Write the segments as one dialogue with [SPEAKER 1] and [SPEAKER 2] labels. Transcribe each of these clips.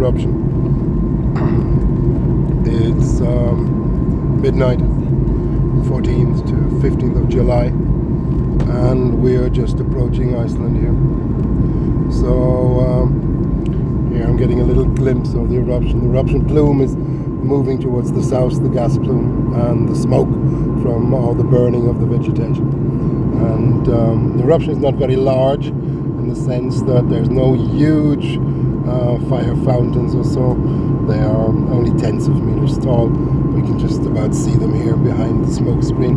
[SPEAKER 1] eruption. It's midnight, 14th to 15th of July, and we are just approaching Iceland here. So here I'm getting a little glimpse of the eruption. The eruption plume is moving towards the south, the gas plume and the smoke from all the burning of the vegetation. And the eruption is not very large in the sense that there's no huge fire fountains or so. They are only tens of meters tall. We can just about see them here behind the smoke screen.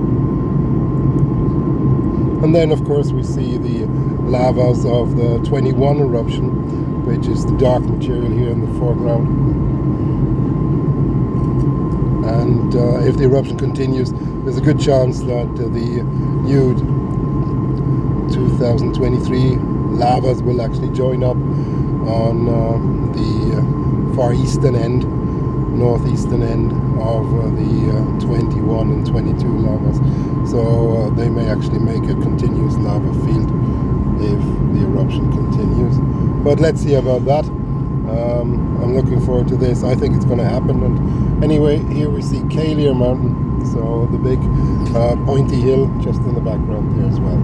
[SPEAKER 1] And then of course we see the lavas of the 21 eruption, which is the dark material here in the foreground. And if the eruption continues, there's a good chance that the new 2023 lavas will actually join up on the far eastern end, northeastern end of the 21 and 22 lavas. So they may actually make a continuous lava field if the eruption continues. But let's see about that. I'm looking forward to this. I think it's going to happen. And anyway, here we see Kalir Mountain, so the big pointy hill just in the background there as well.